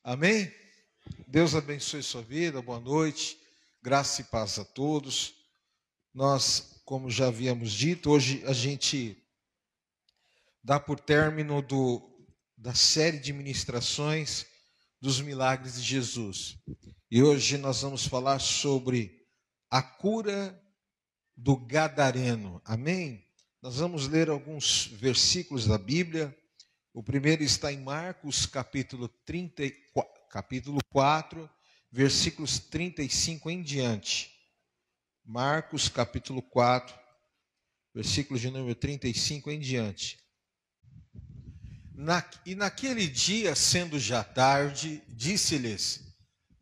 Amém? Deus abençoe sua vida, boa noite, graça e paz a todos. Nós, como já havíamos dito, hoje a gente dá por término da série de ministrações dos milagres de Jesus. E hoje nós vamos falar sobre a cura do Gadareno. Amém? Nós vamos ler alguns versículos da Bíblia. O primeiro está em Marcos, capítulo 4, versículos 35 em diante. Marcos, capítulo 4, versículo de número 35 em diante. E naquele dia, sendo já tarde, disse-lhes: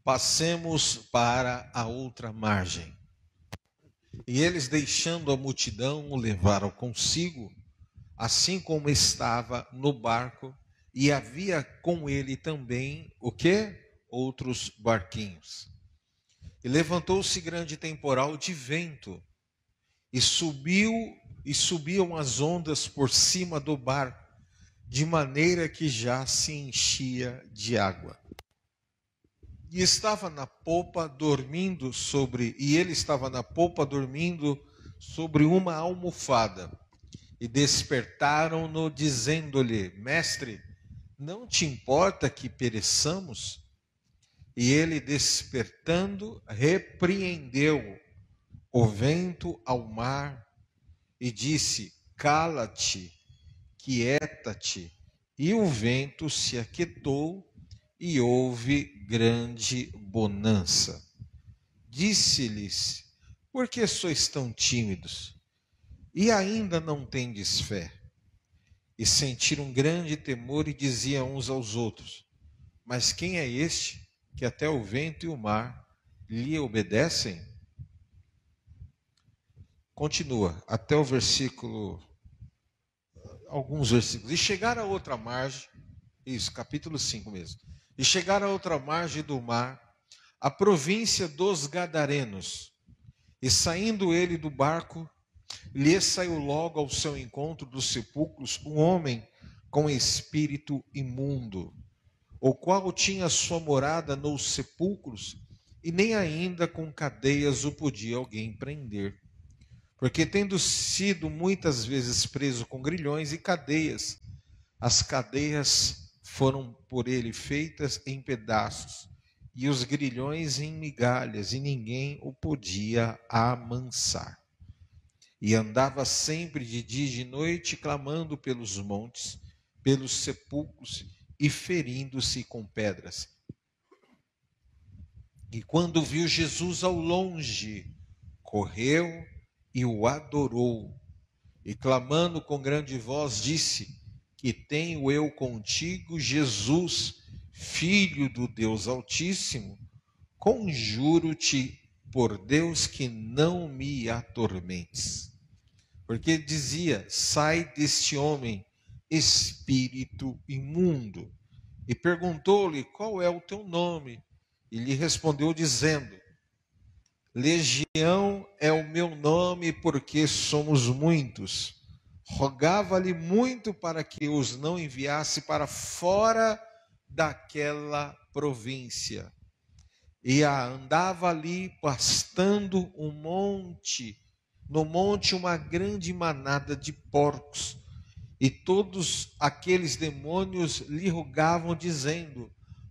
passemos para a outra margem. E eles, deixando a multidão, o levaram consigo, assim como estava no barco, e havia com ele também o quê? Outros barquinhos. E levantou-se grande temporal de vento, e subiam as ondas por cima do barco, de maneira que já se enchia de água. E ele estava na popa dormindo sobre uma almofada. E despertaram-no, dizendo-lhe: Mestre, não te importa que pereçamos? E ele, despertando, repreendeu o vento ao mar e disse: Cala-te, quieta-te. E o vento se aquietou e houve grande bonança. Disse-lhes: Por que sois tão tímidos? E ainda não tendes fé? E sentiram grande temor e diziam uns aos outros: Mas quem é este que até o vento e o mar lhe obedecem? Continua até o alguns versículos. E chegaram a outra margem, isso, capítulo 5 mesmo. E chegaram a outra margem do mar, a província dos Gadarenos. E saindo ele do barco, lhe saiu logo ao seu encontro dos sepulcros um homem com espírito imundo, o qual tinha sua morada nos sepulcros, e nem ainda com cadeias o podia alguém prender. Porque tendo sido muitas vezes preso com grilhões e cadeias, as cadeias foram por ele feitas em pedaços, e os grilhões em migalhas, e ninguém o podia amansar. E andava sempre de dia e de noite, clamando pelos montes, pelos sepulcros, e ferindo-se com pedras. E quando viu Jesus ao longe, correu e o adorou. E clamando com grande voz, disse: Que tenho eu contigo, Jesus, Filho do Deus Altíssimo? Conjuro-te por Deus que não me atormentes. Porque dizia: Sai deste homem, espírito imundo. E perguntou-lhe: Qual é o teu nome? E lhe respondeu dizendo: Legião é o meu nome, porque somos muitos. Rogava-lhe muito para que os não enviasse para fora daquela província. E andava ali pastando no monte uma grande manada de porcos. E todos aqueles demônios lhe rogavam, dizendo: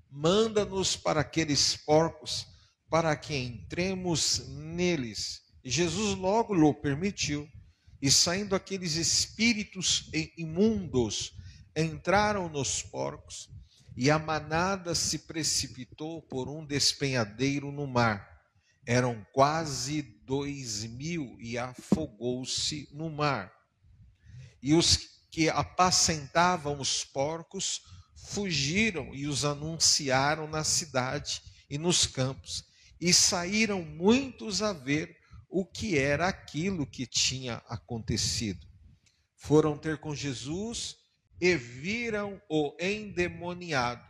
Manda-nos para aqueles porcos, para que entremos neles. E Jesus logo lhe permitiu. E saindo aqueles espíritos imundos, entraram nos porcos, e a manada se precipitou por um despenhadeiro no mar. Eram quase 2.000, e afogou-se no mar. E os que apacentavam os porcos fugiram e os anunciaram na cidade e nos campos. E saíram muitos a ver o que era aquilo que tinha acontecido. Foram ter com Jesus e viram o endemoniado,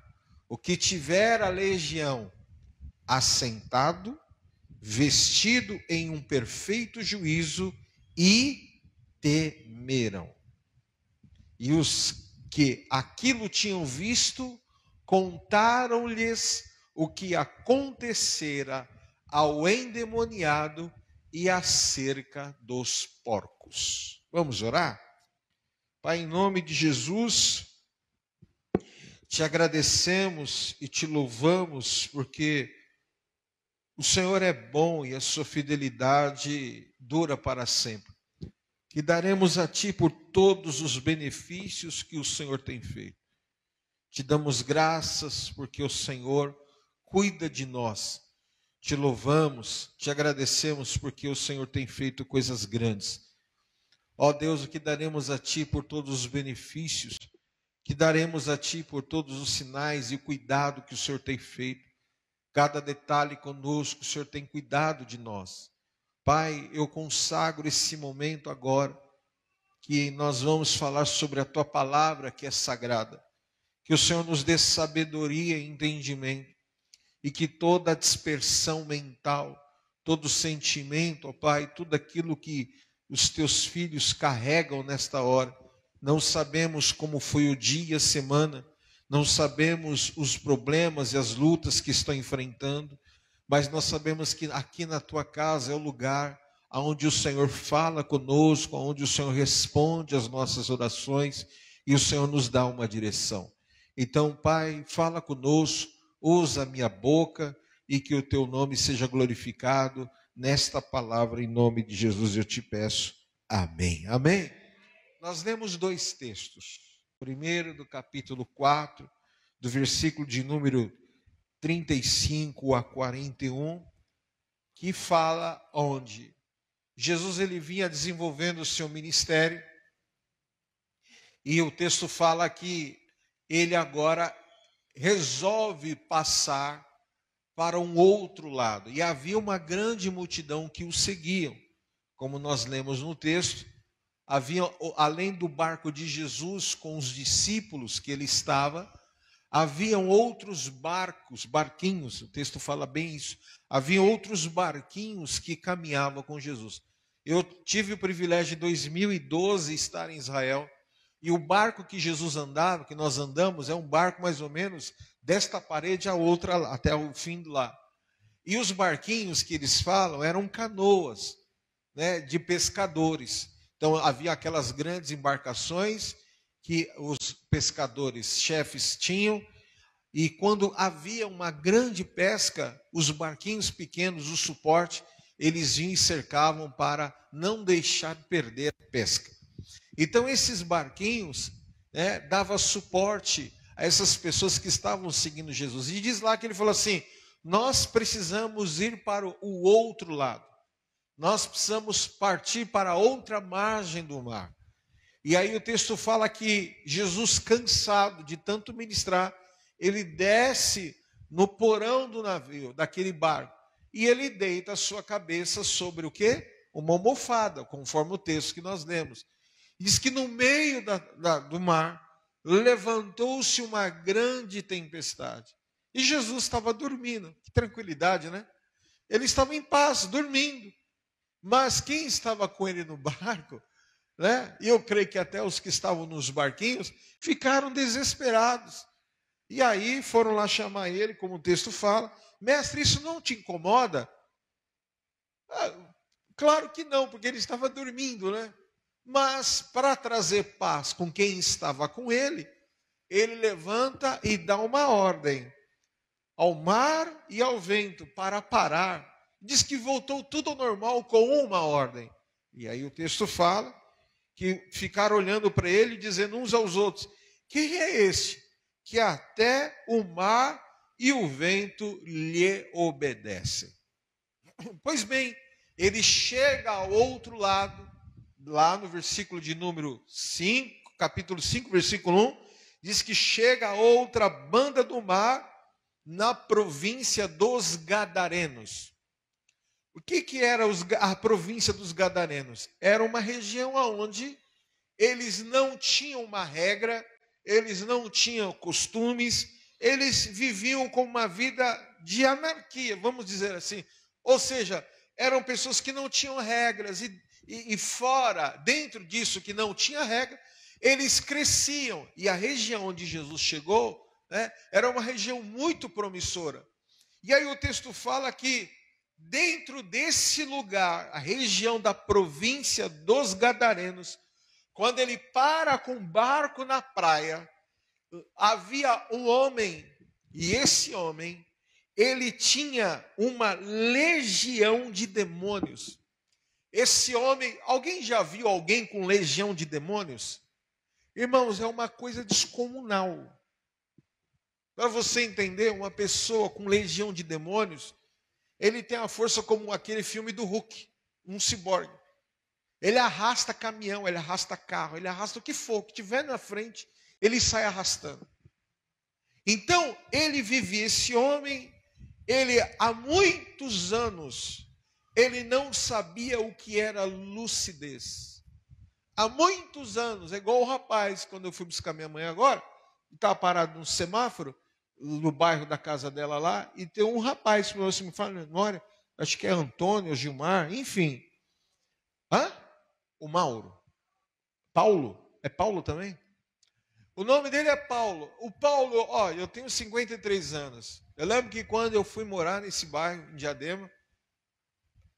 o que tivera a legião, assentado, vestido em um perfeito juízo, e temeram. E os que aquilo tinham visto, contaram-lhes o que acontecera ao endemoniado e acerca dos porcos. Vamos orar? Pai, em nome de Jesus, te agradecemos e te louvamos porque o Senhor é bom e a sua fidelidade dura para sempre. Que daremos a ti por todos os benefícios que o Senhor tem feito. Te damos graças porque o Senhor cuida de nós. Te louvamos, te agradecemos porque o Senhor tem feito coisas grandes. Ó Deus, o que daremos a ti por todos os benefícios, que daremos a ti por todos os sinais e o cuidado que o Senhor tem feito. Cada detalhe conosco, o Senhor tem cuidado de nós. Pai, eu consagro esse momento agora, que nós vamos falar sobre a tua palavra que é sagrada. Que o Senhor nos dê sabedoria e entendimento, e que toda a dispersão mental, todo sentimento, ó Pai, tudo aquilo que os teus filhos carregam nesta hora, não sabemos como foi o dia, a semana, não sabemos os problemas e as lutas que estão enfrentando, mas nós sabemos que aqui na tua casa é o lugar onde o Senhor fala conosco, onde o Senhor responde às nossas orações e o Senhor nos dá uma direção. Então, Pai, fala conosco, usa a minha boca e que o teu nome seja glorificado nesta palavra, em nome de Jesus eu te peço. Amém. Amém. Nós lemos dois textos. Primeiro do capítulo 4, do versículo de número 35 a 41, que fala onde Jesus ele vinha desenvolvendo o seu ministério, e o texto fala que ele agora resolve passar para um outro lado, e havia uma grande multidão que o seguiam, como nós lemos no texto. Havia, além do barco de Jesus com os discípulos que ele estava, haviam outros barquinhos, o texto fala bem isso, havia outros barquinhos que caminhavam com Jesus. Eu tive o privilégio em 2012 estar em Israel, e o barco que Jesus andava, que nós andamos, é um barco mais ou menos desta parede a outra, até o fim de lá. E os barquinhos que eles falam eram canoas, né, de pescadores. Então havia aquelas grandes embarcações que os pescadores chefes tinham, e quando havia uma grande pesca, os barquinhos pequenos, o suporte, eles vinham e cercavam para não deixar perder a pesca. Então esses barquinhos, né, davam suporte a essas pessoas que estavam seguindo Jesus. E diz lá que ele falou assim: nós precisamos ir para o outro lado. Nós precisamos partir para a outra margem do mar. E aí o texto fala que Jesus, cansado de tanto ministrar, ele desce no porão do navio, daquele barco, e ele deita a sua cabeça sobre o quê? Uma almofada, conforme o texto que nós lemos. Diz que no meio do mar, levantou-se uma grande tempestade. E Jesus estava dormindo. Que tranquilidade, né? Ele estava em paz, dormindo. Mas quem estava com ele no barco, né? E eu creio que até os que estavam nos barquinhos ficaram desesperados. E aí foram lá chamar ele, como o texto fala: mestre, isso não te incomoda? Claro que não, porque ele estava dormindo, né? Mas para trazer paz com quem estava com ele, ele levanta e dá uma ordem ao mar e ao vento para parar. Diz que voltou tudo ao normal com uma ordem. E aí o texto fala que ficaram olhando para ele, dizendo uns aos outros: quem é esse que até o mar e o vento lhe obedecem? Pois bem, ele chega ao outro lado, lá no versículo de número 5, capítulo 5, versículo 1, diz que chega a outra banda do mar, na província dos Gadarenos. O que era a província dos Gadarenos? Era uma região onde eles não tinham uma regra, eles não tinham costumes, eles viviam com uma vida de anarquia, vamos dizer assim. Ou seja, eram pessoas que não tinham regras, e fora, dentro disso que não tinha regra, eles cresciam. E a região onde Jesus chegou né? Era uma região muito promissora. E aí o texto fala que dentro desse lugar, a região da província dos Gadarenos, quando ele para com o barco na praia, havia um homem, e esse homem, ele tinha uma legião de demônios. Esse homem, alguém já viu alguém com legião de demônios? Irmãos, é uma coisa descomunal. Para você entender, uma pessoa com legião de demônios, ele tem a força como aquele filme do Hulk, um ciborgue. Ele arrasta caminhão, ele arrasta carro, ele arrasta o que for, o que tiver na frente, ele sai arrastando. Então, ele vivia, esse homem, ele há muitos anos, ele não sabia o que era lucidez. Há muitos anos, é igual o rapaz, quando eu fui buscar minha mãe agora, estava parado num semáforo, no bairro da casa dela lá, e tem um rapaz que você me fala, memória, acho que é Antônio, Gilmar, enfim. Hã? O Mauro. Paulo? É Paulo também? O nome dele é Paulo. O Paulo, ó, eu tenho 53 anos. Eu lembro que quando eu fui morar nesse bairro, em Diadema,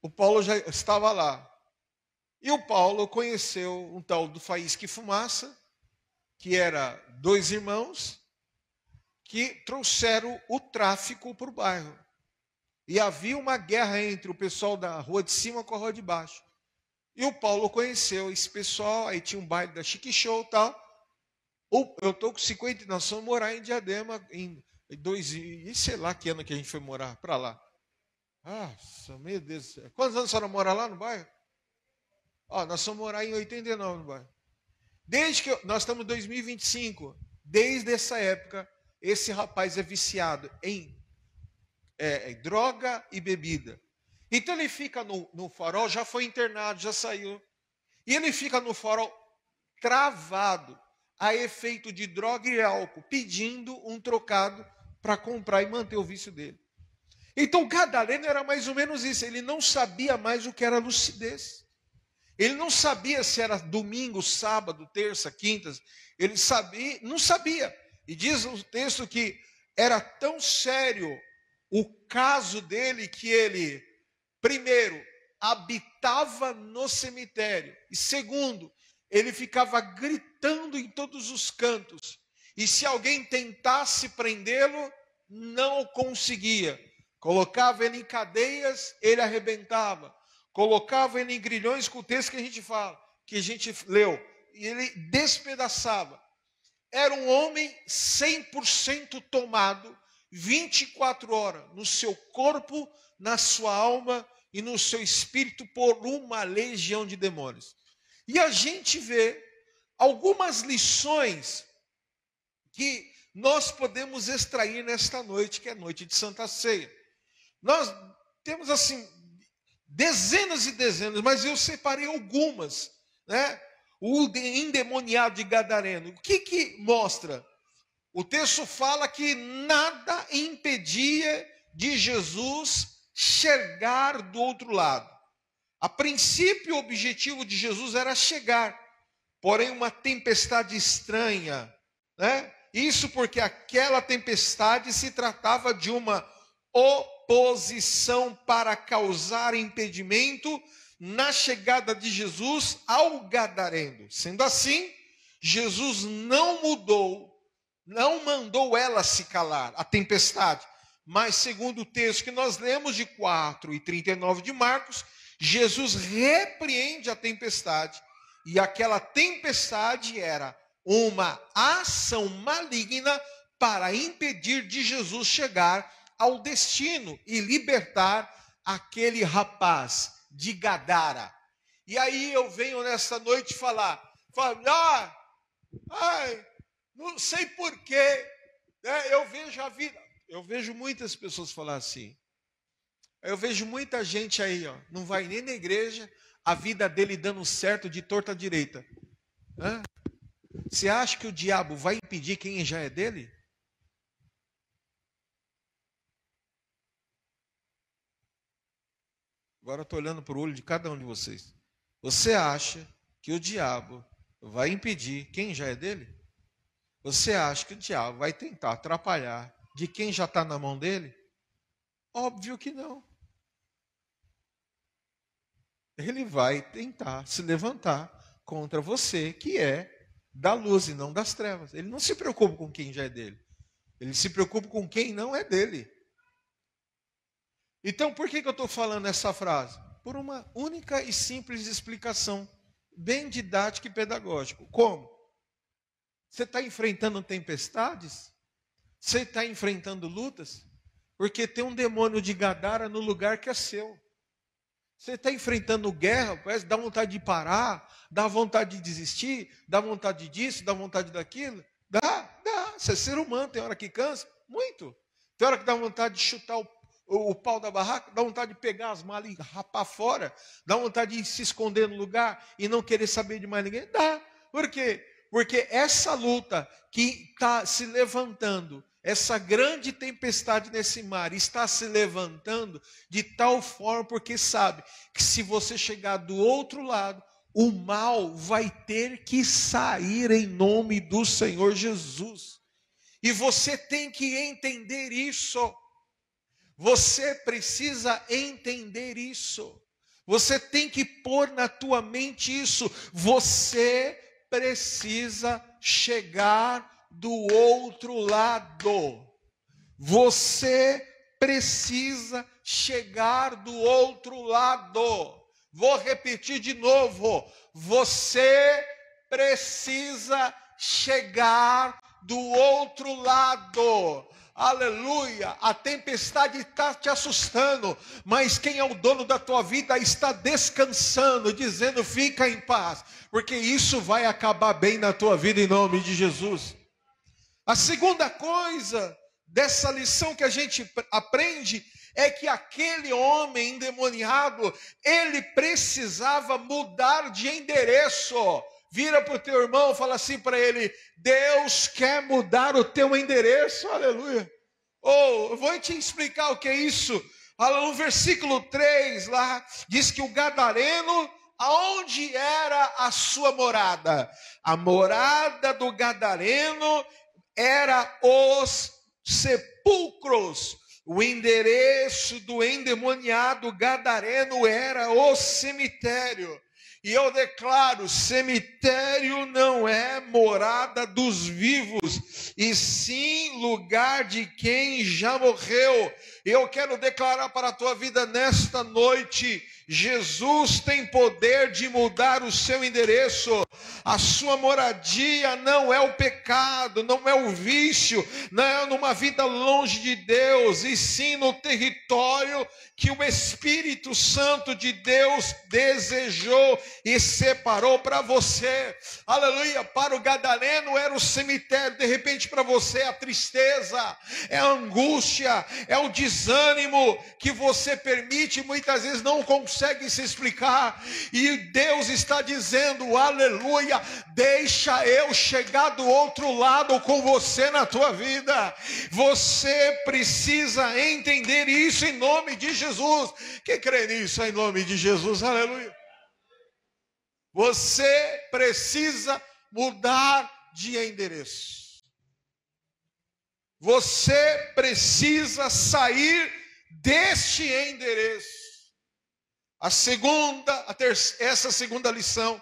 o Paulo já estava lá. E o Paulo conheceu um tal do Faísca e Fumaça, que era dois irmãos, que trouxeram o tráfico para o bairro. E havia uma guerra entre o pessoal da rua de cima com a rua de baixo. E o Paulo conheceu esse pessoal, aí tinha um baile da Chique Show e tal. Eu estou com 50, nós fomos morar em Diadema em e sei lá que ano que a gente foi morar para lá. Nossa, meu Deus do céu. Quantos anos a senhora mora lá no bairro? Ó, nós fomos morar em 89 no bairro. Desde que nós estamos em 2025, desde essa época, esse rapaz é viciado em droga e bebida. Então ele fica no farol, já foi internado, já saiu. E ele fica no farol travado a efeito de droga e álcool, pedindo um trocado para comprar e manter o vício dele. Então, Gadareno era mais ou menos isso. Ele não sabia mais o que era lucidez. Ele não sabia se era domingo, sábado, terça, quinta. Ele sabia, não sabia. E diz o texto que era tão sério o caso dele que ele, primeiro, habitava no cemitério. E segundo, ele ficava gritando em todos os cantos. E se alguém tentasse prendê-lo, não conseguia. Colocava ele em cadeias, ele arrebentava. Colocava ele em grilhões, com o texto que a gente fala, que a gente leu. E ele despedaçava. Era um homem 100% tomado, 24 horas, no seu corpo, na sua alma e no seu espírito, por uma legião de demônios. E a gente vê algumas lições que nós podemos extrair nesta noite, que é a noite de Santa Ceia. Nós temos assim dezenas e dezenas, mas eu separei algumas, né? O endemoniado de Gadareno. O que mostra? O texto fala que nada impedia de Jesus chegar do outro lado. A princípio, o objetivo de Jesus era chegar, porém uma tempestade estranha, né? Isso porque aquela tempestade se tratava de uma oposição para causar impedimento na chegada de Jesus ao Gadareno. Sendo assim, Jesus não mudou, não mandou ela se calar, a tempestade. Mas segundo o texto que nós lemos de 4:39 de Marcos, Jesus repreende a tempestade. E aquela tempestade era uma ação maligna para impedir de Jesus chegar ao destino e libertar aquele rapaz de Gadara. E aí eu venho nessa noite falar, não sei porquê, né? Eu vejo muitas pessoas falar assim. Eu vejo muita gente aí, ó, não vai nem na igreja, a vida dele dando certo de torta à direita. Hã? Você acha que o diabo vai impedir quem já é dele? Agora eu estou olhando para o olho de cada um de vocês. Você acha que o diabo vai impedir quem já é dele? Você acha que o diabo vai tentar atrapalhar de quem já está na mão dele? Óbvio que não. Ele vai tentar se levantar contra você, que é da luz e não das trevas. Ele não se preocupa com quem já é dele. Ele se preocupa com quem não é dele. Então, por que eu estou falando essa frase? Por uma única e simples explicação, bem didática e pedagógica. Como? Você está enfrentando tempestades? Você está enfrentando lutas? Porque tem um demônio de Gadara no lugar que é seu. Você está enfrentando guerra, parece, dá vontade de parar, dá vontade de desistir, dá vontade disso, dá vontade daquilo. Dá. Você é ser humano, tem hora que cansa, muito. Tem hora que dá vontade de chutar o pau da barraca, dá vontade de pegar as malas e rapar fora, dá vontade de se esconder no lugar e não querer saber de mais ninguém. Dá. Por quê? Porque essa luta que está se levantando, essa grande tempestade nesse mar está se levantando de tal forma porque sabe que se você chegar do outro lado, o mal vai ter que sair em nome do Senhor Jesus. E você tem que entender isso. Você precisa entender isso. Você tem que pôr na tua mente isso. Você precisa chegar do outro lado. Você precisa chegar do outro lado. Vou repetir de novo. Você precisa chegar do outro lado. Aleluia, a tempestade está te assustando, mas quem é o dono da tua vida está descansando, dizendo fica em paz, porque isso vai acabar bem na tua vida em nome de Jesus. A segunda coisa dessa lição que a gente aprende é que aquele homem endemoniado, ele precisava mudar de endereço. Vira para o teu irmão e fala assim para ele: Deus quer mudar o teu endereço, aleluia. Eu vou te explicar o que é isso. No versículo 3 lá, diz que o gadareno, aonde era a sua morada? A morada do gadareno era os sepulcros. O endereço do endemoniado gadareno era o cemitério. E eu declaro, cemitério não é morada dos vivos, e sim lugar de quem já morreu. Eu quero declarar para a tua vida nesta noite, Jesus tem poder de mudar o seu endereço. A sua moradia não é o pecado, não é o vício, não é numa vida longe de Deus, e sim no território que o Espírito Santo de Deus desejou e separou para você. Aleluia. Para o gadareno era o cemitério, de repente para você é a tristeza, é a angústia, é o desânimo que você permite, muitas vezes não consegue se explicar, e Deus está dizendo, aleluia, deixa eu chegar do outro lado com você na tua vida. Você precisa entender isso em nome de Jesus. Quem crê nisso em nome de Jesus? Aleluia. Você precisa mudar de endereço. Você precisa sair deste endereço. Essa segunda lição.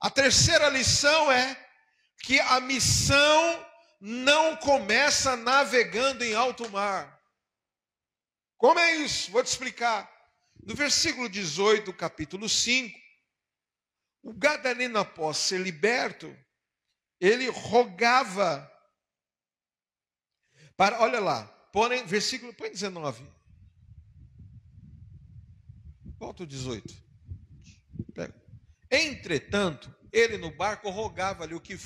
A terceira lição é que a missão não começa navegando em alto mar. Como é isso? Vou te explicar. No versículo 18 do capítulo 5, o gadareno, após ser liberto, ele rogava para, olha lá, põe 19. Volta o 18. Pega. Entretanto, ele no barco rogava-lhe o que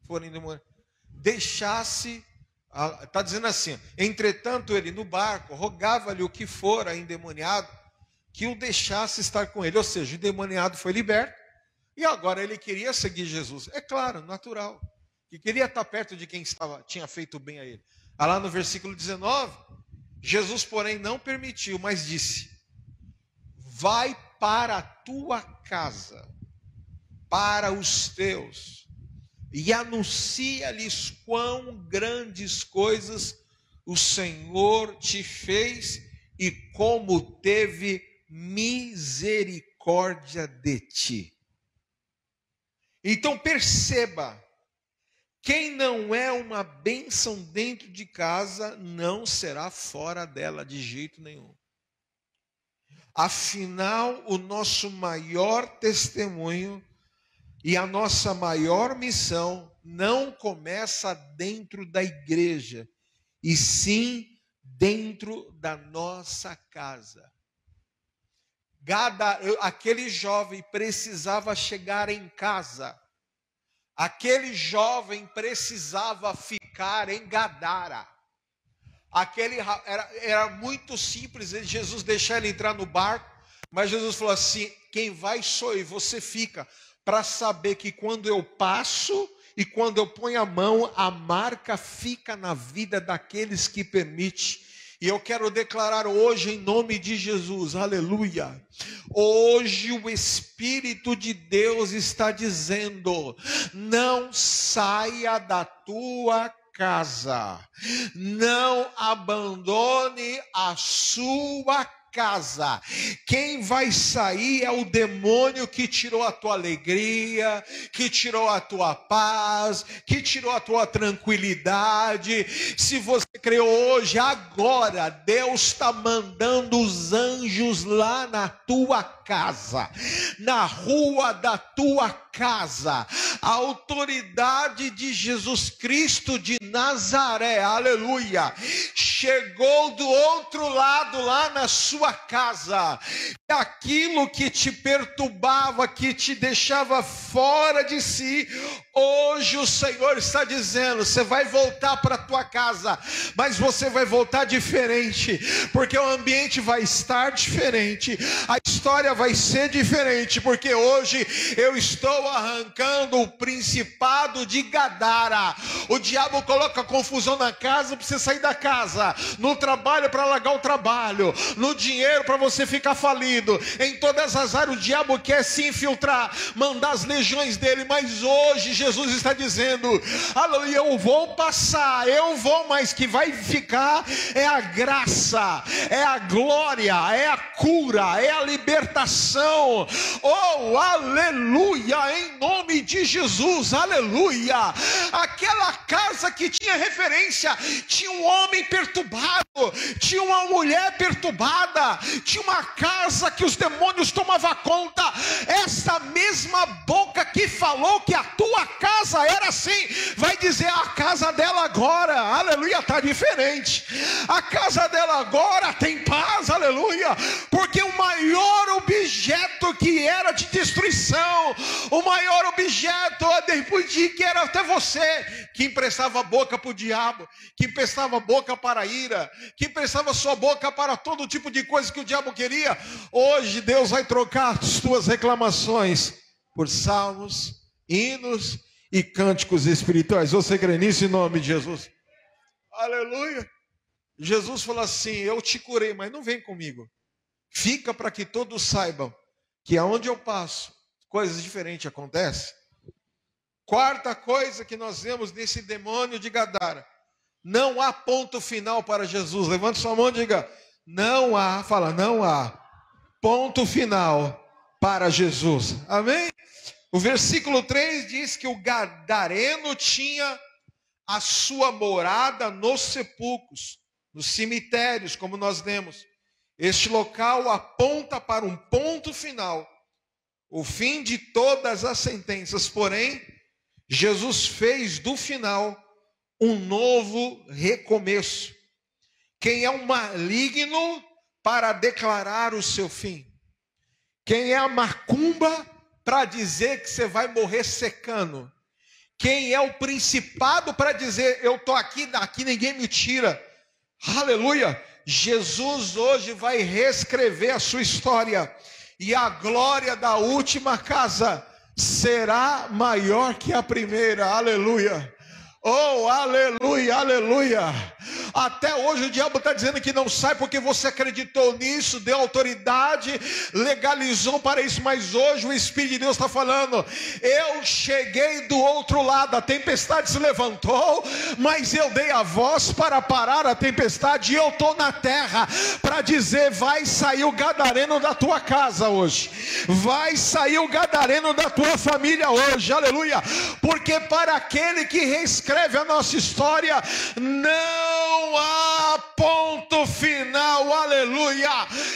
for endemoniado, deixasse, está dizendo assim, entretanto ele no barco rogava-lhe o que fora endemoniado, que o deixasse estar com ele, ou seja, o endemoniado foi liberto, e agora ele queria seguir Jesus, é claro, natural, que queria estar perto de quem tinha feito bem a ele. Lá no versículo 19, Jesus porém não permitiu, mas disse, vai para a tua casa, para os teus, e anuncia-lhes quão grandes coisas o Senhor te fez e como teve misericórdia de ti. Então perceba, quem não é uma bênção dentro de casa, não será fora dela de jeito nenhum. Afinal, o nosso maior testemunho e a nossa maior missão não começa dentro da igreja, e sim dentro da nossa casa. Aquele jovem precisava chegar em casa. Aquele jovem precisava ficar em Gadara. Era muito simples Jesus deixar ele entrar no barco, mas Jesus falou assim: quem vai sou eu, você fica, para saber que quando eu passo e quando eu ponho a mão, a marca fica na vida daqueles que permite. E eu quero declarar hoje em nome de Jesus, aleluia. Hoje o Espírito de Deus está dizendo: não saia da tua casa, não abandone a sua casa. Quem vai sair é o demônio que tirou a tua alegria, que tirou a tua paz, que tirou a tua tranquilidade. Se você crê hoje, agora Deus está mandando os anjos lá na tua casa, na rua da tua casa. A autoridade de Jesus Cristo de Nazaré, aleluia, chegou do outro lado lá na sua casa. Aquilo que te perturbava, que te deixava fora de si, hoje o Senhor está dizendo: você vai voltar para a tua casa, mas você vai voltar diferente, porque o ambiente vai estar diferente, a história vai ser diferente, porque hoje eu estou arrancando o principado de Gadara. O diabo coloca confusão na casa para você sair da casa, no trabalho para largar o trabalho, no dinheiro para você ficar falido. Em todas as áreas o diabo quer se infiltrar, mandar as legiões dele, mas hoje Jesus está dizendo: aleluia, eu vou passar, eu vou, mas que vai ficar é a graça, é a glória, é a cura, é a libertação. Oh, aleluia, em nome de Jesus, aleluia. Aquela casa que tinha referência, tinha um homem perturbado, tinha uma mulher perturbada, tinha uma casa que os demônios tomavam conta. Essa mesma boca que falou que a tua casa era assim, vai dizer: a casa dela agora, aleluia, está diferente. A casa dela agora tem paz, aleluia, porque o maior objeto que era de destruição, o maior objeto depois de que era até você, que emprestava a boca para o diabo, que emprestava a boca para a ira, que emprestava a sua boca para todo tipo de coisa que o diabo queria. Hoje Deus vai trocar as tuas reclamações por salmos, hinos e cânticos espirituais. Você crê nisso em nome de Jesus? Aleluia. Jesus falou assim: eu te curei, mas não vem comigo. Fica para que todos saibam que aonde eu passo, coisas diferentes acontecem. Quarta coisa que nós vemos nesse demônio de Gadara: não há ponto final para Jesus. Levante sua mão e diga: não há, fala, não há ponto final para Jesus. Amém? O versículo 3 diz que o gadareno tinha a sua morada nos sepulcros, nos cemitérios, como nós lemos. Este local aponta para um ponto final, o fim de todas as sentenças. Porém, Jesus fez do final um novo recomeço. Quem é o maligno para declarar o seu fim? Quem é a macumba para dizer que você vai morrer secando? Quem é o principado para dizer: eu estou aqui, daqui ninguém me tira? Aleluia! Jesus hoje vai reescrever a sua história, e a glória da última casa será maior que a primeira. Aleluia! Oh, aleluia, aleluia! Até hoje o diabo está dizendo que não sai porque você acreditou nisso, deu autoridade, legalizou para isso. Mas hoje o Espírito de Deus está falando: eu cheguei do outro lado, a tempestade se levantou, mas eu dei a voz para parar a tempestade, e eu estou na terra para dizer: vai sair o gadareno da tua casa hoje, vai sair o gadareno da tua família hoje, aleluia. Porque para aquele que reescreve a nossa história, não há ponto final, aleluia.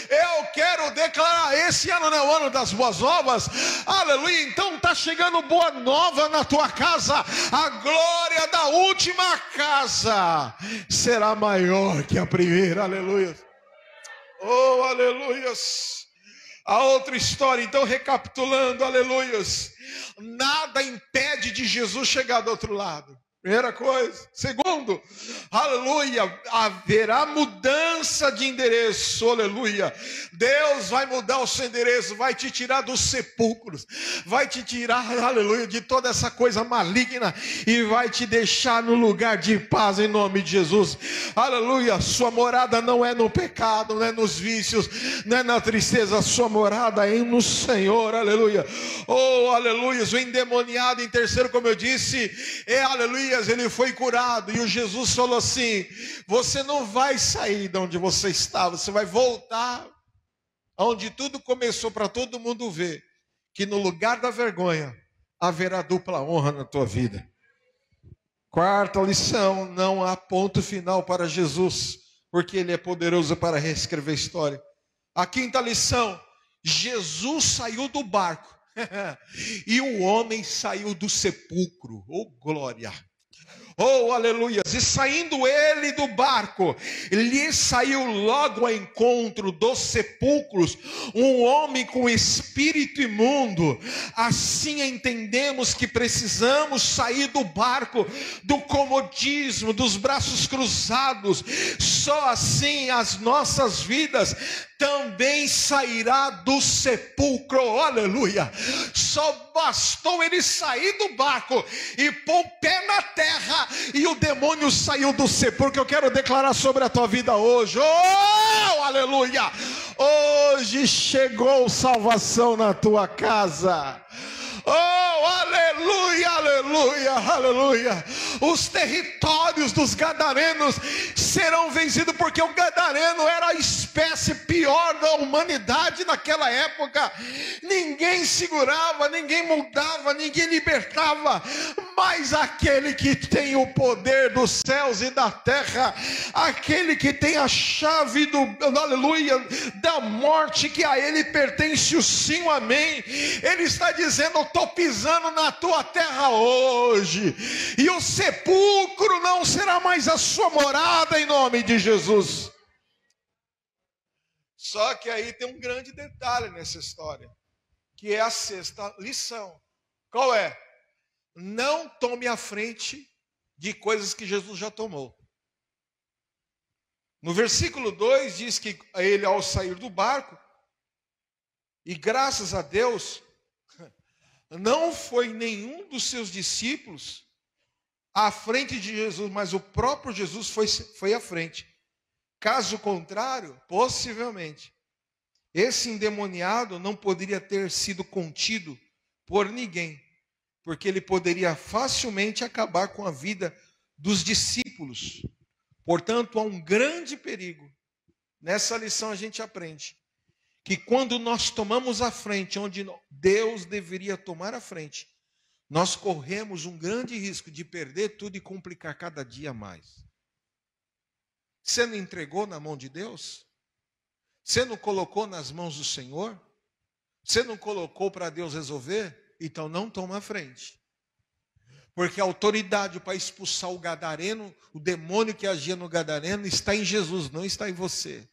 Eu quero declarar: esse ano não é o ano das boas novas, aleluia. Então está chegando boa nova na tua casa. A glória da última casa será maior que a primeira, aleluia. Oh, aleluias. A outra história, então, recapitulando, aleluias, nada impede de Jesus chegar do outro lado. Primeira coisa. Segundo, aleluia, haverá mudança de endereço, aleluia. Deus vai mudar o seu endereço, vai te tirar dos sepulcros, vai te tirar, aleluia, de toda essa coisa maligna e vai te deixar no lugar de paz em nome de Jesus, aleluia. Sua morada não é no pecado, não é nos vícios, não é na tristeza, sua morada é no Senhor, aleluia. Oh, aleluia, o endemoniado, em terceiro, como eu disse, aleluia, ele foi curado, e o Jesus falou assim: você não vai sair de onde você estava, você vai voltar onde tudo começou, para todo mundo ver que no lugar da vergonha haverá dupla honra na tua vida. Quarta lição: não há ponto final para Jesus, porque ele é poderoso para reescrever a história. A quinta lição: Jesus saiu do barco e o homem saiu do sepulcro. Oh, glória! Oh, aleluia! E saindo ele do barco, lhe saiu logo ao encontro dos sepulcros um homem com espírito imundo. Assim entendemos que precisamos sair do barco, do comodismo, dos braços cruzados. Só assim as nossas vidas também sairá do sepulcro, aleluia. Só bastou ele sair do barco e pôr o pé na terra, e o demônio saiu do sepulcro. Eu quero declarar sobre a tua vida hoje, oh, aleluia, hoje chegou salvação na tua casa. Oh, aleluia, aleluia, aleluia. Os territórios dos gadarenos serão vencidos, porque o gadareno era a espécie pior da humanidade naquela época. Ninguém segurava, ninguém mudava, ninguém libertava, mas aquele que tem o poder dos céus e da terra, aquele que tem a chave do, aleluia, da morte, que a ele pertence o sim, o amém. Ele está dizendo: estou pisando na tua terra hoje, e o sepulcro não será mais a sua morada, em nome de Jesus. Só que aí tem um grande detalhe nessa história, que é a sexta lição. Qual é? Não tome a frente de coisas que Jesus já tomou. No versículo 2 diz que ele, ao sair do barco, e graças a Deus, não foi nenhum dos seus discípulos à frente de Jesus, mas o próprio Jesus foi à frente. Caso contrário, possivelmente, esse endemoniado não poderia ter sido contido por ninguém, porque ele poderia facilmente acabar com a vida dos discípulos. Portanto, há um grande perigo. Nessa lição a gente aprende que quando nós tomamos a frente onde Deus deveria tomar a frente, nós corremos um grande risco de perder tudo e complicar cada dia mais. Você não entregou na mão de Deus? Você não colocou nas mãos do Senhor? Você não colocou para Deus resolver? Então não toma a frente. Porque a autoridade para expulsar o gadareno, o demônio que agia no gadareno, está em Jesus, não está em você.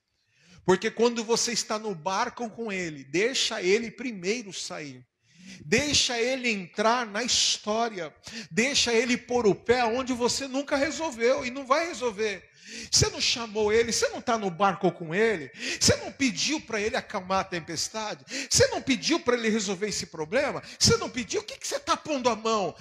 Porque quando você está no barco com ele, deixa ele primeiro sair. Deixa ele entrar na história. Deixa ele pôr o pé onde você nunca resolveu e não vai resolver. Você não chamou ele? Você não está no barco com ele? Você não pediu para ele acalmar a tempestade? Você não pediu para ele resolver esse problema? Você não pediu? O que você está pondo a mão?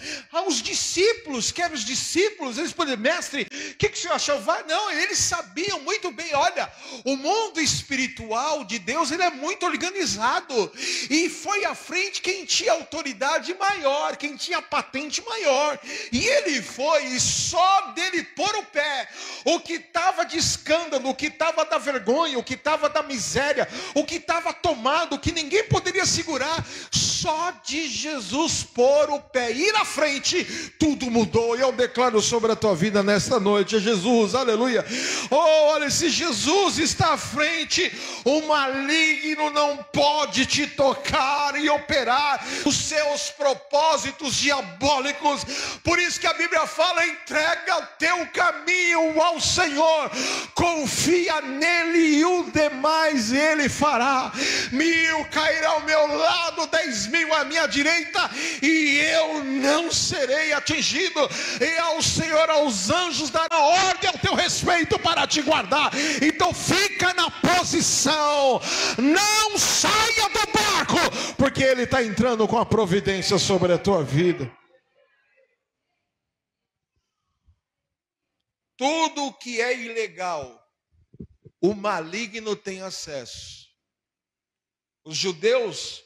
Os discípulos, que eram os discípulos, eles poderiam, mestre, o que o senhor achou? Vai? Não, eles sabiam muito bem, olha, o mundo espiritual de Deus, ele é muito organizado, e foi à frente quem tinha autoridade maior, quem tinha patente maior, e ele foi, e só dele pôr o pé, o que estava de escândalo, o que estava da vergonha, o que estava da miséria, o que estava tomado, o que ninguém poderia segurar, só de Jesus pôr o pé, ir à frente, tudo mudou. E eu declaro sobre a tua vida nesta noite, é Jesus, aleluia. Oh, olha, se Jesus está à frente, o maligno não pode te tocar e operar os seus propósitos diabólicos. Por isso que a Bíblia fala: entrega o teu caminho ao Senhor, confia nele e o demais ele fará. 1000 cairão ao meu lado, 10.000 à minha direita, e eu não serei atingido. E ao Senhor, aos anjos dará ordem ao teu respeito para te guardar. Então fica na posição, não saia do barco, porque ele está entrando com a providência sobre a tua vida. Tudo que é ilegal, o maligno tem acesso. Os judeus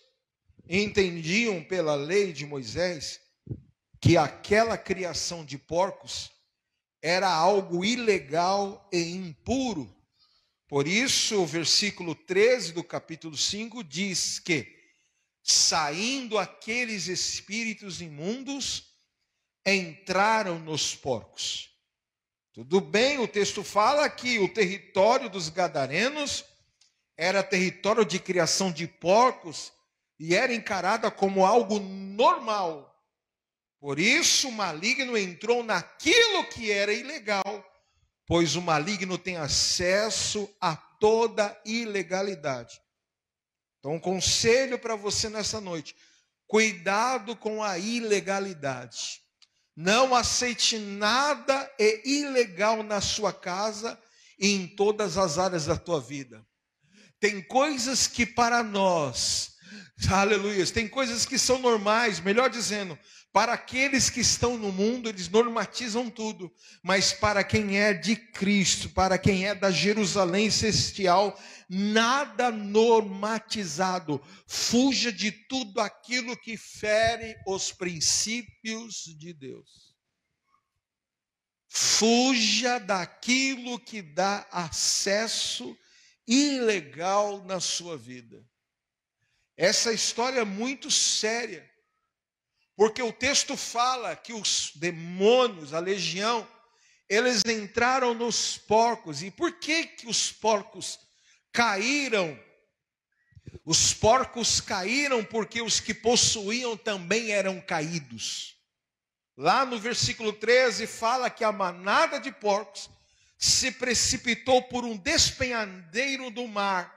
entendiam pela lei de Moisés que aquela criação de porcos era algo ilegal e impuro. Por isso, o versículo 13 do capítulo 5 diz que, saindo aqueles espíritos imundos, entraram nos porcos. Tudo bem, o texto fala que o território dos gadarenos era território de criação de porcos e era encarada como algo normal. Por isso o maligno entrou naquilo que era ilegal, pois o maligno tem acesso a toda ilegalidade. Então, um conselho para você nessa noite: cuidado com a ilegalidade. Não aceite nada ilegal na sua casa e em todas as áreas da tua vida. Tem coisas que para nós, aleluia, tem coisas que são normais, melhor dizendo, para aqueles que estão no mundo, eles normatizam tudo, mas para quem é de Cristo, para quem é da Jerusalém celestial, nada normatizado. Fuja de tudo aquilo que fere os princípios de Deus. Fuja daquilo que dá acesso ilegal na sua vida. Essa história é muito séria, porque o texto fala que os demônios, a legião, eles entraram nos porcos. E por que os porcos caíram? Os porcos caíram porque os que possuíam também eram caídos. Lá no versículo 13 fala que a manada de porcos se precipitou por um despenhadeiro do mar,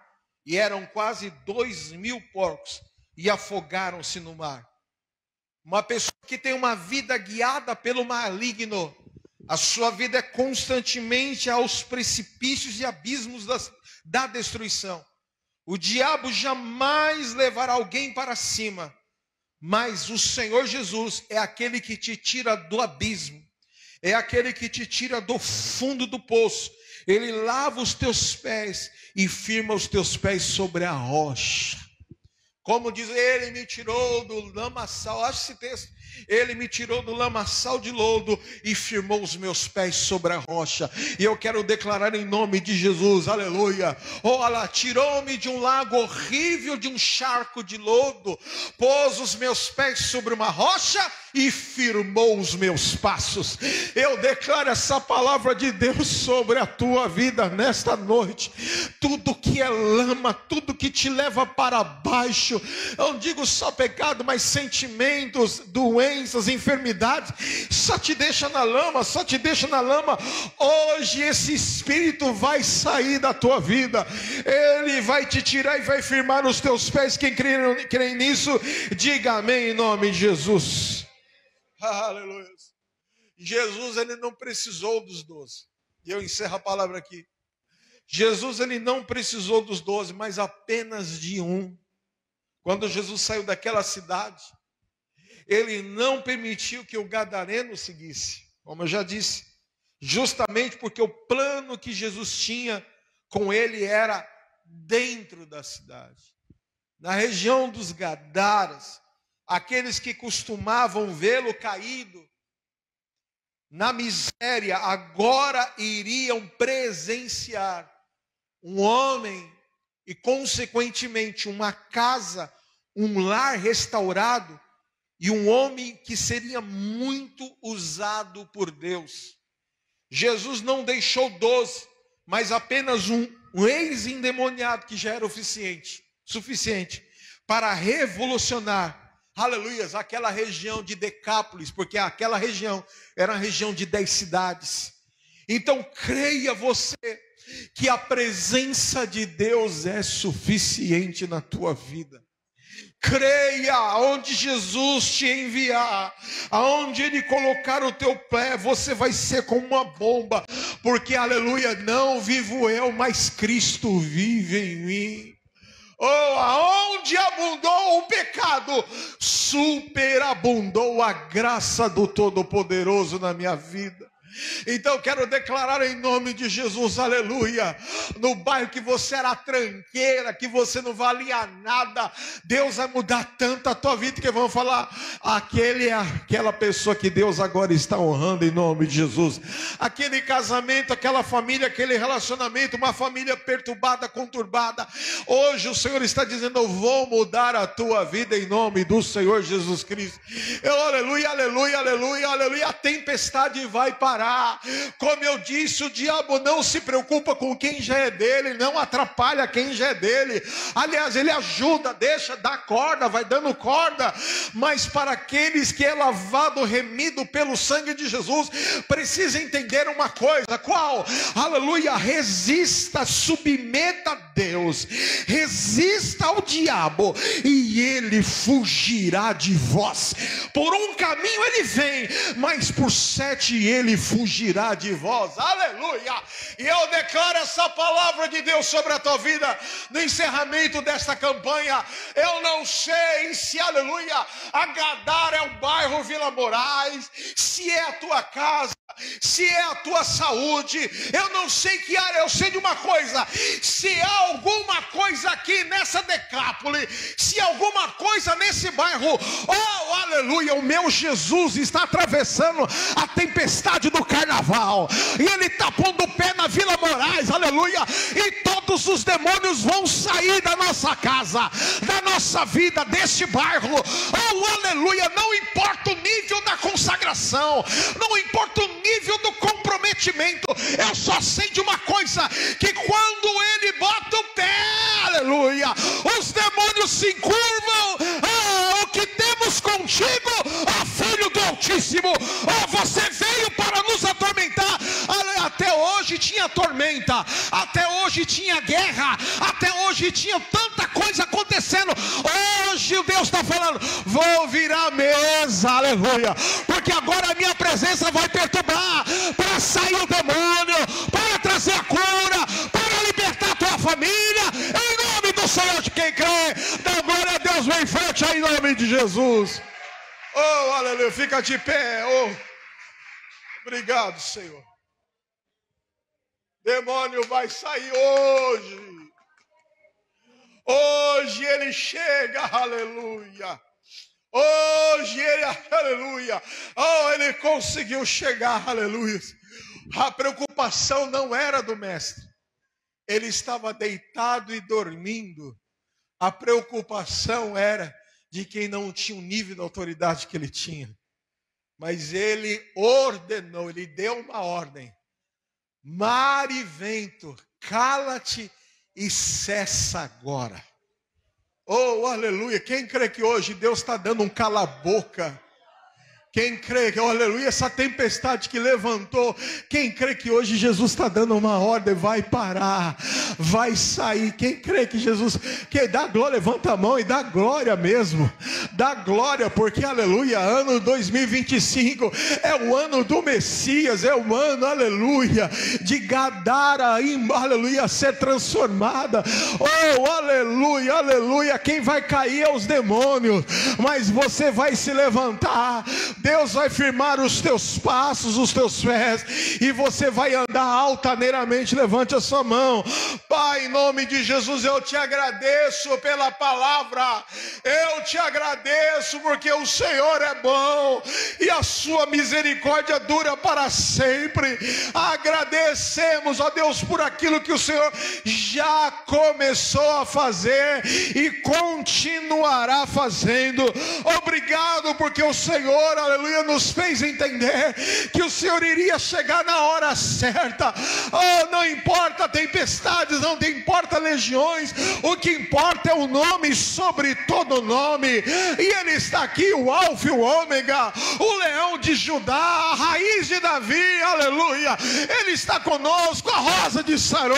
e eram quase 2.000 porcos, e afogaram-se no mar. Uma pessoa que tem uma vida guiada pelo maligno, a sua vida é constantemente aos precipícios e abismos da destruição. O diabo jamais levará alguém para cima, mas o Senhor Jesus é aquele que te tira do abismo, é aquele que te tira do fundo do poço. Ele lava os teus pés e firma os teus pés sobre a rocha. Como diz, ele me tirou do lamaçal, acha esse texto, ele me tirou do lamaçal de lodo e firmou os meus pés sobre a rocha. E eu quero declarar em nome de Jesus, aleluia. Olha, tirou-me de um lago horrível, de um charco de lodo, pôs os meus pés sobre uma rocha e firmou os meus passos. Eu declaro essa palavra de Deus sobre a tua vida nesta noite. Tudo que é lama, tudo que te leva para baixo, eu não digo só pecado, mas sentimentos, doenças, enfermidades, só te deixa na lama, só te deixa na lama. Hoje esse espírito vai sair da tua vida, ele vai te tirar e vai firmar os teus pés. Quem crê nisso, diga amém em nome de Jesus. Aleluia. Jesus, ele não precisou dos 12. E eu encerro a palavra aqui. Jesus, ele não precisou dos 12, mas apenas de um. Quando Jesus saiu daquela cidade, ele não permitiu que o gadareno seguisse, como eu já disse, justamente porque o plano que Jesus tinha com ele era dentro da cidade. Na região dos Gadaras, aqueles que costumavam vê-lo caído na miséria, agora iriam presenciar um homem e, consequentemente, uma casa, um lar restaurado, e um homem que seria muito usado por Deus. Jesus não deixou 12, mas apenas um ex-endemoniado, que já era suficiente para revolucionar, aleluias, aquela região de Decápolis, porque aquela região era a região de 10 cidades. Então creia você que a presença de Deus é suficiente na tua vida. Creia, aonde Jesus te enviar, aonde Ele colocar o teu pé, você vai ser como uma bomba, porque, aleluia, não vivo eu, mas Cristo vive em mim. Oh, aonde abundou o pecado, superabundou a graça do Todo-Poderoso na minha vida. Então quero declarar em nome de Jesus, aleluia, no bairro que você era tranqueira, que você não valia nada, Deus vai mudar tanto a tua vida que vão falar, aquela pessoa que Deus agora está honrando em nome de Jesus. Aquele casamento, aquela família, aquele relacionamento, uma família perturbada, conturbada, hoje o Senhor está dizendo, eu vou mudar a tua vida em nome do Senhor Jesus Cristo. Aleluia, aleluia, aleluia, aleluia, a tempestade vai parar. Como eu disse, o diabo não se preocupa com quem já é dele, não atrapalha quem já é dele. Aliás, ele ajuda, deixa, dá corda, vai dando corda. Mas para aqueles que é lavado, remido pelo sangue de Jesus, precisa entender uma coisa. Qual? Aleluia, resista, submeta a Deus, resista ao diabo e ele fugirá de vós. Por um caminho ele vem, mas por 7 ele fugirá de vós, aleluia. E eu declaro essa palavra de Deus sobre a tua vida, no encerramento desta campanha. Eu não sei se, aleluia, a Gadara é o bairro Vila Moraes, se é a tua casa, se é a tua saúde, eu não sei que área. Eu sei de uma coisa, se há alguma coisa aqui nessa Decápole, se há alguma coisa nesse bairro, oh aleluia, o meu Jesus está atravessando a tempestade do carnaval, e ele está pondo o pé na Vila Moraes, aleluia, e todos os demônios vão sair da nossa casa, da nossa vida, deste bairro, oh aleluia. Não importa o nível da consagração, não importa o nível do comprometimento, eu só sei de uma coisa, que quando ele bota o pé, aleluia, os demônios se encurvam. O que temos contigo, ó Filho do Altíssimo, você veio para nos atormentar. Até hoje tinha tormenta, até hoje tinha guerra, até hoje tinha tanta coisa acontecendo. Hoje o Deus está falando, vou virar a mesa, aleluia, porque agora a minha presença vai perturbar, para sair o demônio, para trazer a cura, para libertar a tua família, em nome do Senhor. De quem crê, dá glória a Deus bem forte aí, em nome de Jesus. Oh, aleluia, fica de pé. Oh, obrigado, Senhor. Demônio vai sair hoje. Hoje ele chega, aleluia. Hoje ele, aleluia. Oh, ele conseguiu chegar, aleluia. A preocupação não era do mestre. Ele estava deitado e dormindo. A preocupação era de quem não tinha o nível de autoridade que ele tinha. Mas ele ordenou, ele deu uma ordem. Mar e vento, cala-te e cessa agora. Oh, aleluia. Quem crê que hoje Deus está dando um cala-boca? Quem crê que, aleluia, essa tempestade que levantou, quem crê que hoje Jesus está dando uma ordem, vai parar, vai sair. Quem crê que Jesus, que dá glória, levanta a mão e dá glória mesmo, dá glória, porque, aleluia, ano 2025 é o ano do Messias, é o ano, aleluia, de Gadara, aleluia, ser transformada. Oh, aleluia, aleluia. Quem vai cair é os demônios, mas você vai se levantar. Deus vai firmar os teus passos, os teus pés, e você vai andar altaneiramente. Levante a sua mão. Pai, em nome de Jesus, eu te agradeço pela palavra, eu te agradeço porque o Senhor é bom e a sua misericórdia dura para sempre. Agradecemos, ó Deus, por aquilo que o Senhor já começou a fazer e continuará fazendo. Obrigado porque o Senhor, aleluia, nos fez entender que o Senhor iria chegar na hora certa. Oh, não importa tempestades, não importa legiões, o que importa é o nome sobre todo nome, e Ele está aqui, o Alfa e o Ômega, o leão de Judá, a raiz de Davi, aleluia. Ele está conosco, a rosa de Saron,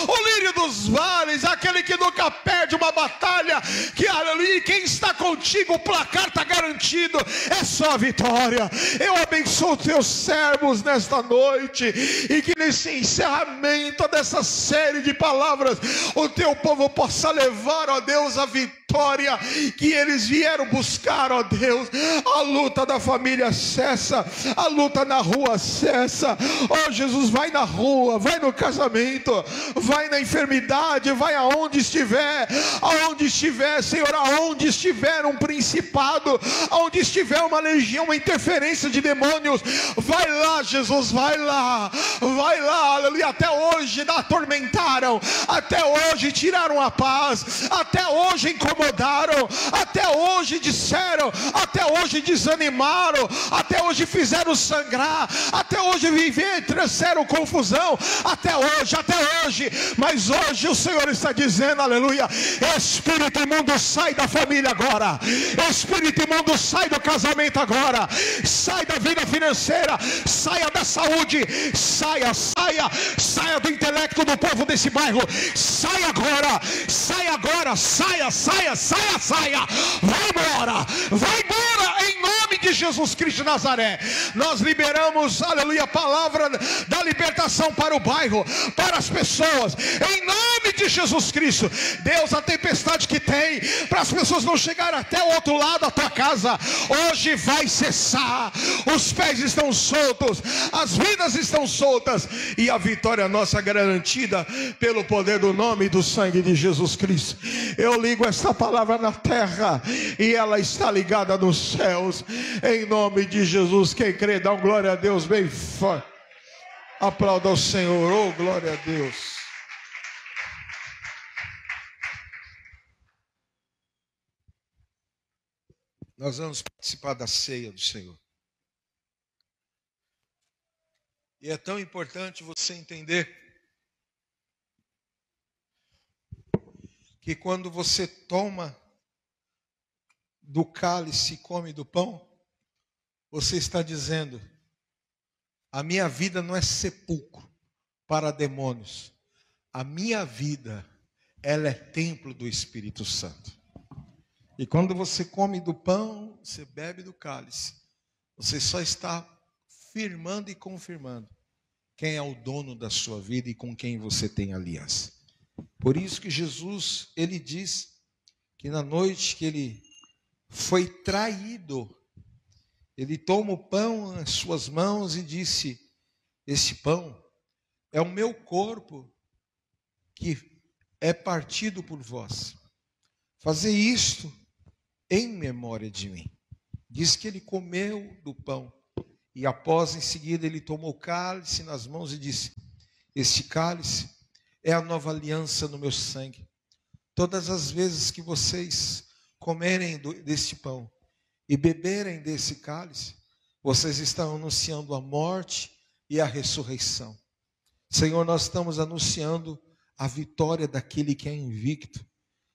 o lírio dos vales, aquele que nunca perde uma batalha, que, aleluia, quem está contigo, o placar está garantido, é só a vitória. Eu abençoo teus servos nesta noite, e que nesse encerramento dessa série de palavras, o teu povo possa levar, ó Deus, a vitória que eles vieram buscar, ó Deus. A luta da família cessa, a luta na rua cessa. Ó Jesus, vai na rua, vai no casamento, vai na enfermidade, vai aonde estiver, Senhor, aonde estiver um principado, aonde estiver uma legião, uma interferência de demônios, vai lá, Jesus, vai lá, aleluia. Até hoje atormentaram, até hoje tiraram a paz, até hoje incomodaram, até hoje disseram, até hoje desanimaram, até hoje fizeram sangrar, até hoje trouxeram confusão, até hoje, mas hoje o Senhor está dizendo, aleluia, espírito imundo, sai da família agora, espírito imundo, sai do casamento agora, sai da vida financeira, saia da saúde, saia do intelecto do povo desse bairro, saia agora, vai embora, em nome de Jesus Cristo de Nazaré. Nós liberamos, aleluia, a palavra da libertação para o bairro, para as pessoas, em nome de Jesus Cristo. Deus, a tempestade que tem, para as pessoas não chegarem até o outro lado da tua casa, hoje vai cessar. Os pés estão soltos, as vidas estão soltas, e a vitória nossa garantida pelo poder do nome e do sangue de Jesus Cristo. Eu ligo esta palavra na terra e ela está ligada nos céus, em nome de Jesus. Quem crê, dá um glória a Deus bem forte. Aplauda ao Senhor. Oh, glória a Deus. Nós vamos participar da ceia do Senhor. E é tão importante você entender que quando você toma do cálice e come do pão, você está dizendo: a minha vida não é sepulcro para demônios, a minha vida, ela é templo do Espírito Santo. E quando você come do pão, você bebe do cálice, você só está firmando e confirmando quem é o dono da sua vida e com quem você tem aliança. Por isso que Jesus, ele diz que na noite que ele foi traído, ele toma o pão nas suas mãos e disse: esse pão é o meu corpo que é partido por vós. Fazer isto em memória de mim. Diz que ele comeu do pão e após, em seguida, ele tomou o cálice nas mãos e disse: este cálice é a nova aliança no meu sangue. Todas as vezes que vocês comerem deste pão e beberem desse cálice, vocês estão anunciando a morte e a ressurreição. Senhor, nós estamos anunciando a vitória daquele que é invicto,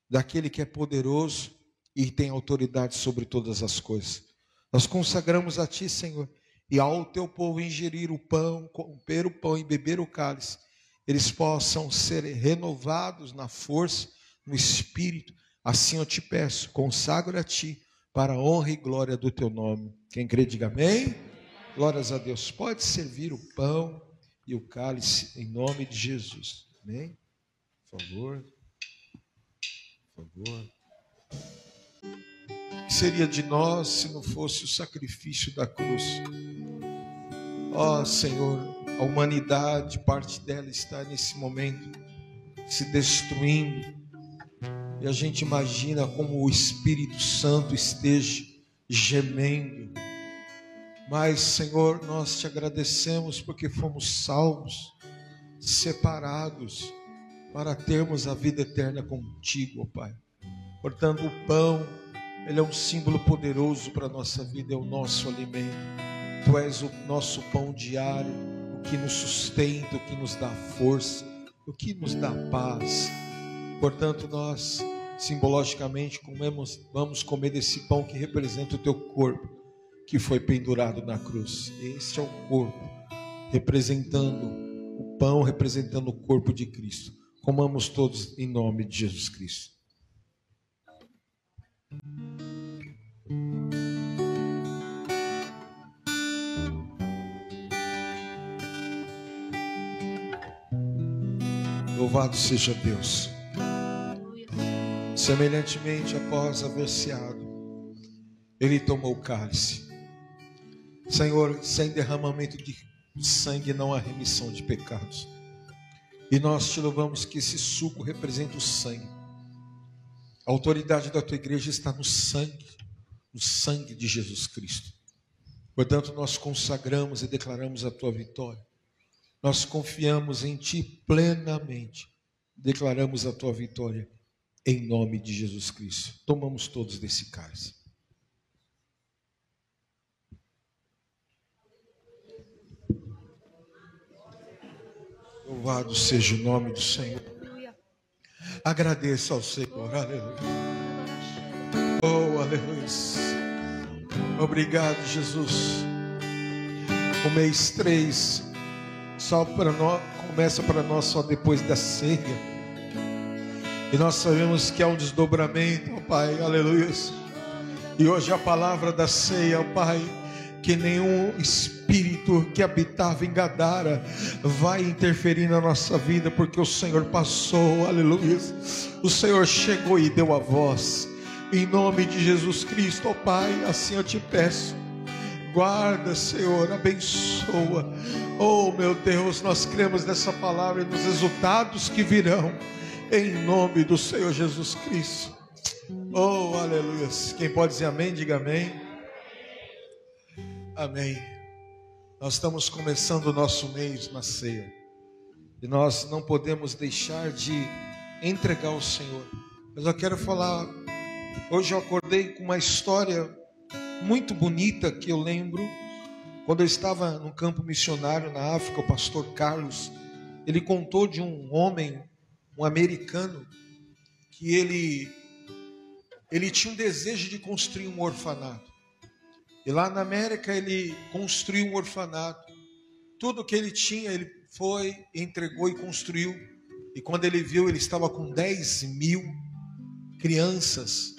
daquele que é poderoso e tem autoridade sobre todas as coisas. Nós consagramos a Ti, Senhor, e ao Teu povo ingerir o pão, comer o pão e beber o cálice, eles possam ser renovados na força, no Espírito. Assim eu te peço, consagro a Ti, para a honra e glória do Teu nome. Quem crê, diga amém. Glórias a Deus. Pode servir o pão e o cálice em nome de Jesus. Amém? Por favor. Por favor. O que seria de nós se não fosse o sacrifício da cruz? Ó Senhor, a humanidade, parte dela está nesse momento se destruindo. E a gente imagina como o Espírito Santo esteja gemendo. Mas, Senhor, nós te agradecemos porque fomos salvos, separados, para termos a vida eterna contigo, ó Pai. Portanto, o pão, ele é um símbolo poderoso para a nossa vida, é o nosso alimento. Tu és o nosso pão diário, o que nos sustenta, o que nos dá força, o que nos dá paz. Portanto, nós, simbologicamente, vamos comer desse pão que representa o teu corpo, que foi pendurado na cruz. Este é o corpo, representando o pão, representando o corpo de Cristo. Comamos todos em nome de Jesus Cristo. Louvado seja Deus. Semelhantemente, após haver ceado, ele tomou o cálice. Senhor, sem derramamento de sangue não há remissão de pecados. E nós te louvamos que esse suco representa o sangue. A autoridade da tua igreja está no sangue de Jesus Cristo. Portanto, nós consagramos e declaramos a tua vitória. Nós confiamos em ti plenamente. Declaramos a tua vitória em nome de Jesus Cristo. Tomamos todos desse cálice. Louvado seja o nome do Senhor. Agradeça ao Senhor. Aleluia. Oh, aleluia. Obrigado, Jesus. O mês 3 só para nós, começa para nós só depois da ceia. E nós sabemos que há um desdobramento, ó Pai. Aleluia. E hoje a palavra da ceia, ó Pai, que nenhum espírito que habitava em Gadara vai interferir na nossa vida, porque o Senhor passou, aleluia. O Senhor chegou e deu a voz. Em nome de Jesus Cristo, ó Pai, assim eu te peço. Guarda, Senhor, abençoa. Oh, meu Deus, nós cremos nessa palavra e nos resultados que virão, em nome do Senhor Jesus Cristo. Oh, aleluia. Quem pode dizer amém, diga amém. Amém. Nós estamos começando o nosso mês na ceia. E nós não podemos deixar de entregar ao Senhor. Mas eu quero falar, hoje eu acordei com uma história muito bonita que eu lembro. Quando eu estava no campo missionário na África, o pastor Carlos, ele contou de um homem, um americano, que ele tinha um desejo de construir um orfanato. E lá na América ele construiu um orfanato. Tudo que ele tinha, ele foi, entregou e construiu. E quando ele viu, ele estava com 10.000 crianças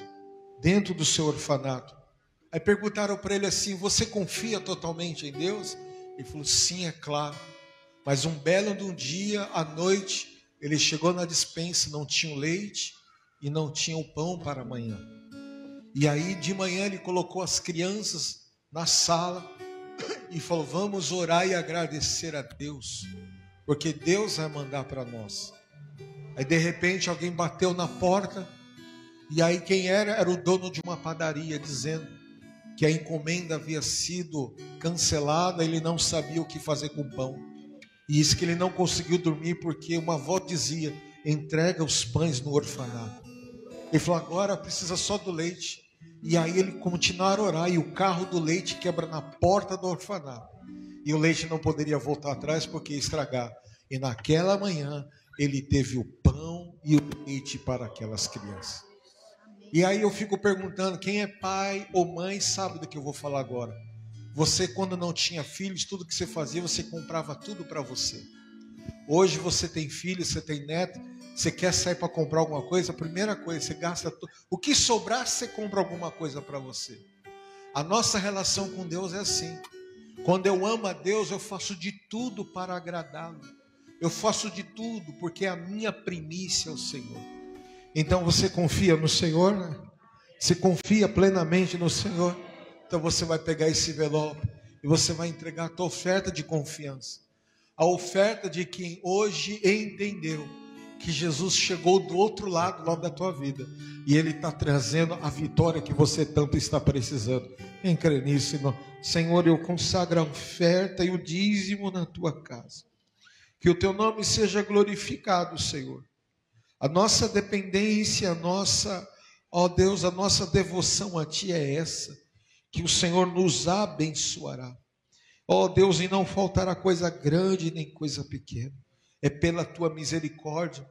dentro do seu orfanato. Aí perguntaram para ele assim: você confia totalmente em Deus? Ele falou: sim, é claro. Mas um belo de um dia, à noite, ele chegou na despensa, não tinha o leite e não tinha o pão para amanhã. E aí de manhã ele colocou as crianças na sala e falou: vamos orar e agradecer a Deus, porque Deus vai mandar para nós. Aí de repente alguém bateu na porta, e aí quem era? Era o dono de uma padaria, dizendo que a encomenda havia sido cancelada, ele não sabia o que fazer com o pão. E disse que ele não conseguiu dormir porque uma avó dizia: entrega os pães no orfanato. Ele falou: agora precisa só do leite. E aí ele continuaram a orar, e o carro do leite quebra na porta do orfanato. E o leite não poderia voltar atrás porque ia estragar. E naquela manhã ele teve o pão e o leite para aquelas crianças. E aí eu fico perguntando, quem é pai ou mãe sabe do que eu vou falar agora. Você, quando não tinha filhos, tudo que você fazia, você comprava tudo para você. Hoje você tem filho, você tem neto, você quer sair para comprar alguma coisa, a primeira coisa, você gasta tudo. O que sobrar, você compra alguma coisa para você. A nossa relação com Deus é assim. Quando eu amo a Deus, eu faço de tudo para agradá-lo. Eu faço de tudo, porque a minha primícia é o Senhor. Então você confia no Senhor, né? Você confia plenamente no Senhor. Então você vai pegar esse envelope e você vai entregar a tua oferta de confiança. A oferta de quem hoje entendeu que Jesus chegou do outro lado da tua vida. E Ele está trazendo a vitória que você tanto está precisando. Quem crê nisso, irmão? Senhor, eu consagro a oferta e o dízimo na tua casa. Que o teu nome seja glorificado, Senhor. A nossa dependência, ó Deus, a nossa devoção a Ti é essa. Que o Senhor nos abençoará. Ó Deus, e não faltará coisa grande nem coisa pequena. É pela Tua misericórdia.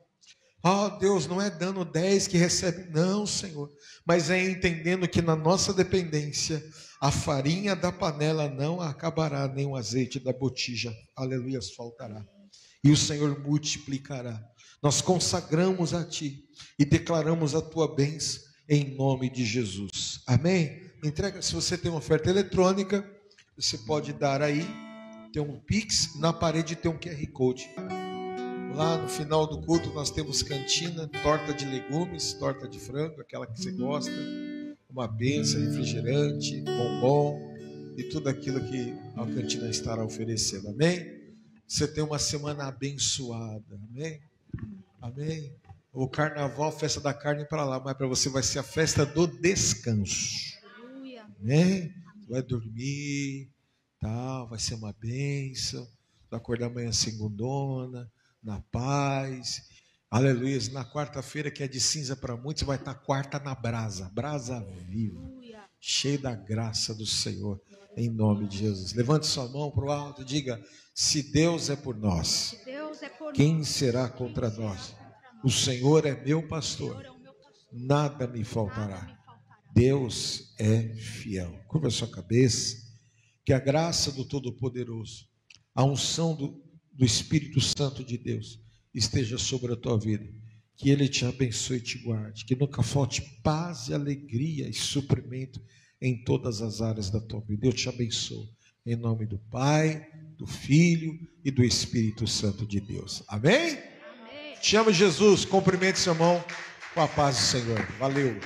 Ó Deus, não é dando 10 que recebe, não, Senhor. Mas é entendendo que na nossa dependência, a farinha da panela não acabará, nem o azeite da botija, aleluia, faltará. E o Senhor multiplicará. Nós consagramos a Ti e declaramos a Tua bênção em nome de Jesus. Amém? Entrega, se você tem uma oferta eletrônica, você pode dar aí, tem um Pix, na parede tem um QR Code. Lá no final do culto nós temos cantina, torta de legumes, torta de frango, aquela que você gosta, uma bênção, refrigerante, bombom e tudo aquilo que a cantina estará oferecendo. Amém? Você tem uma semana abençoada. Amém? Amém? O carnaval, a festa da carne para lá, mas para você vai ser a festa do descanso. Amém? Vai dormir, tal, vai ser uma bênção. Vai acordar amanhã segundona, na paz. Aleluia. Na quarta-feira, que é de cinza para muitos, vai estar quarta na brasa, brasa viva, cheio da graça do Senhor, em nome de Jesus. Levante sua mão para o alto e diga: se Deus é por nós, quem será contra nós? O Senhor é meu pastor, nada me faltará. Deus é fiel. Curva a sua cabeça, que a graça do Todo-Poderoso, a unção do Espírito Santo de Deus esteja sobre a tua vida, que Ele te abençoe e te guarde, que nunca falte paz e alegria e suprimento em todas as áreas da tua vida. Eu te abençoo, em nome do Pai, do Filho e do Espírito Santo de Deus. Amém? Amém. Te amo, Jesus. Cumprimente seu irmão com a paz do Senhor. Valeu.